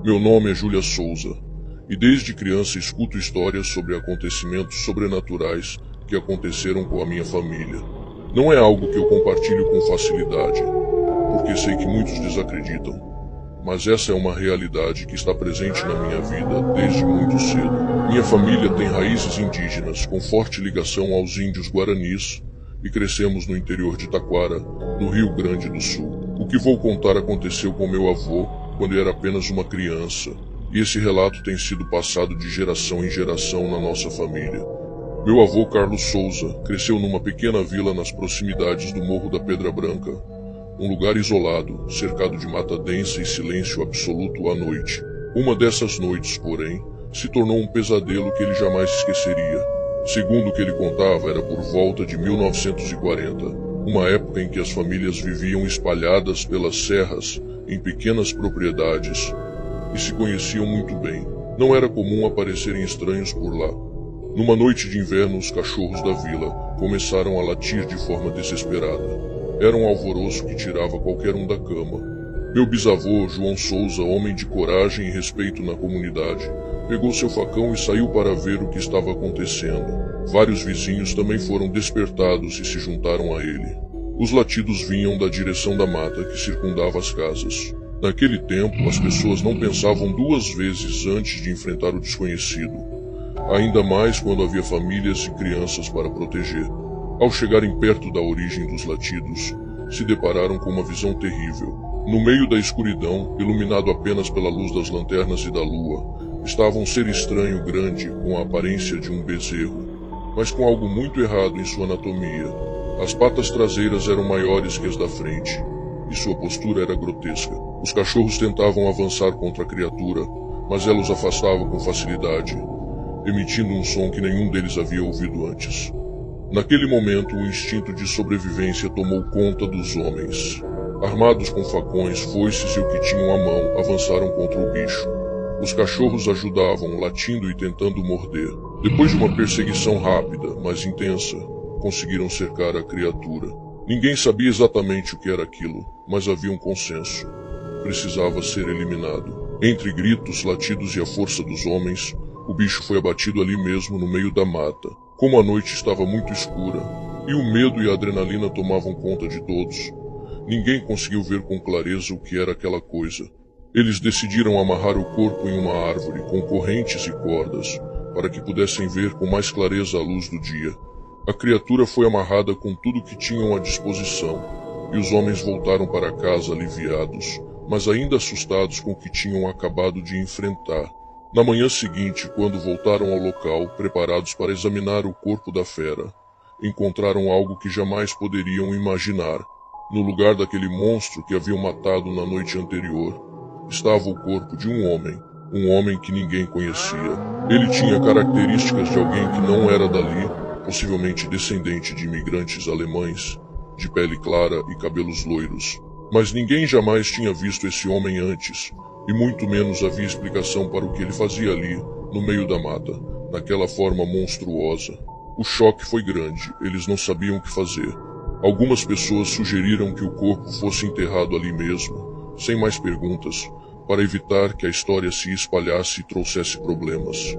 Meu nome é Júlia Souza, e desde criança escuto histórias sobre acontecimentos sobrenaturais que aconteceram com a minha família. Não é algo que eu compartilho com facilidade, porque sei que muitos desacreditam, mas essa é uma realidade que está presente na minha vida desde muito cedo. Minha família tem raízes indígenas com forte ligação aos índios guaranis e crescemos no interior de Taquara, no Rio Grande do Sul. O que vou contar aconteceu com meu avô quando eu era apenas uma criança, e esse relato tem sido passado de geração em geração na nossa família. Meu avô Carlos Souza cresceu numa pequena vila nas proximidades do Morro da Pedra Branca, um lugar isolado, cercado de mata densa e silêncio absoluto à noite. Uma dessas noites, porém, se tornou um pesadelo que ele jamais esqueceria. Segundo o que ele contava, era por volta de 1940, uma época em que as famílias viviam espalhadas pelas serras em pequenas propriedades e se conheciam muito bem. Não era comum aparecerem estranhos por lá. Numa noite de inverno, os cachorros da vila começaram a latir de forma desesperada. Era um alvoroço que tirava qualquer um da cama. Meu bisavô, João Souza, homem de coragem e respeito na comunidade, pegou seu facão e saiu para ver o que estava acontecendo. Vários vizinhos também foram despertados e se juntaram a ele. Os latidos vinham da direção da mata que circundava as casas. Naquele tempo, as pessoas não pensavam duas vezes antes de enfrentar o desconhecido, ainda mais quando havia famílias e crianças para proteger. Ao chegarem perto da origem dos latidos, se depararam com uma visão terrível. No meio da escuridão, iluminado apenas pela luz das lanternas e da lua, estava um ser estranho grande com a aparência de um bezerro, mas com algo muito errado em sua anatomia. As patas traseiras eram maiores que as da frente, e sua postura era grotesca. Os cachorros tentavam avançar contra a criatura, mas ela os afastava com facilidade, emitindo um som que nenhum deles havia ouvido antes. Naquele momento, o instinto de sobrevivência tomou conta dos homens. Armados com facões, foices e o que tinham à mão, avançaram contra o bicho. Os cachorros ajudavam, latindo e tentando morder. Depois de uma perseguição rápida, mas intensa, conseguiram cercar a criatura. Ninguém sabia exatamente o que era aquilo, mas havia um consenso. Precisava ser eliminado. Entre gritos, latidos e a força dos homens, o bicho foi abatido ali mesmo no meio da mata. Como a noite estava muito escura, e o medo e a adrenalina tomavam conta de todos, ninguém conseguiu ver com clareza o que era aquela coisa. Eles decidiram amarrar o corpo em uma árvore com correntes e cordas, para que pudessem ver com mais clareza a luz do dia. A criatura foi amarrada com tudo que tinham à disposição, e os homens voltaram para casa aliviados, mas ainda assustados com o que tinham acabado de enfrentar. Na manhã seguinte, quando voltaram ao local, preparados para examinar o corpo da fera, encontraram algo que jamais poderiam imaginar. No lugar daquele monstro que haviam matado na noite anterior, estava o corpo de um homem que ninguém conhecia. Ele tinha características de alguém que não era dali, possivelmente descendente de imigrantes alemães, de pele clara e cabelos loiros. Mas ninguém jamais tinha visto esse homem antes, e muito menos havia explicação para o que ele fazia ali, no meio da mata, naquela forma monstruosa. O choque foi grande, eles não sabiam o que fazer. Algumas pessoas sugeriram que o corpo fosse enterrado ali mesmo, sem mais perguntas, para evitar que a história se espalhasse e trouxesse problemas.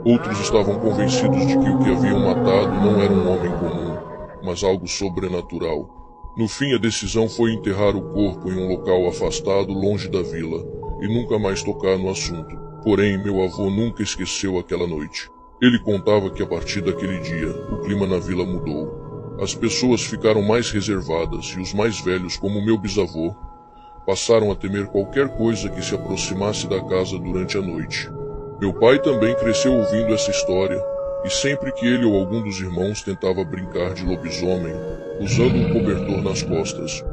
Outros estavam convencidos de que o que haviam matado não era um homem comum, mas algo sobrenatural. No fim, a decisão foi enterrar o corpo em um local afastado, longe da vila, e nunca mais tocar no assunto. Porém, meu avô nunca esqueceu aquela noite. Ele contava que a partir daquele dia, o clima na vila mudou. As pessoas ficaram mais reservadas e os mais velhos, como meu bisavô, passaram a temer qualquer coisa que se aproximasse da casa durante a noite. Meu pai também cresceu ouvindo essa história, e sempre que ele ou algum dos irmãos tentava brincar de lobisomem, usando um cobertor nas costas,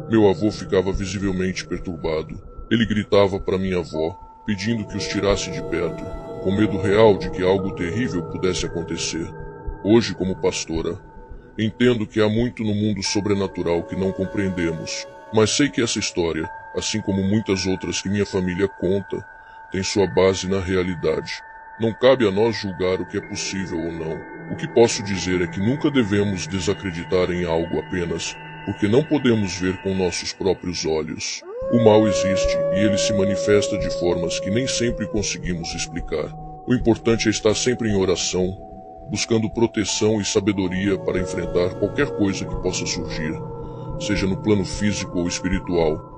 meu avô ficava visivelmente perturbado. Ele gritava para minha avó, pedindo que os tirasse de perto, com medo real de que algo terrível pudesse acontecer. Hoje, como pastora, entendo que há muito no mundo sobrenatural que não compreendemos, mas sei que essa história, assim como muitas outras que minha família conta, tem sua base na realidade. Não cabe a nós julgar o que é possível ou não. O que posso dizer é que nunca devemos desacreditar em algo apenas porque não podemos ver com nossos próprios olhos. O mal existe e ele se manifesta de formas que nem sempre conseguimos explicar. O importante é estar sempre em oração, buscando proteção e sabedoria para enfrentar qualquer coisa que possa surgir, seja no plano físico ou espiritual.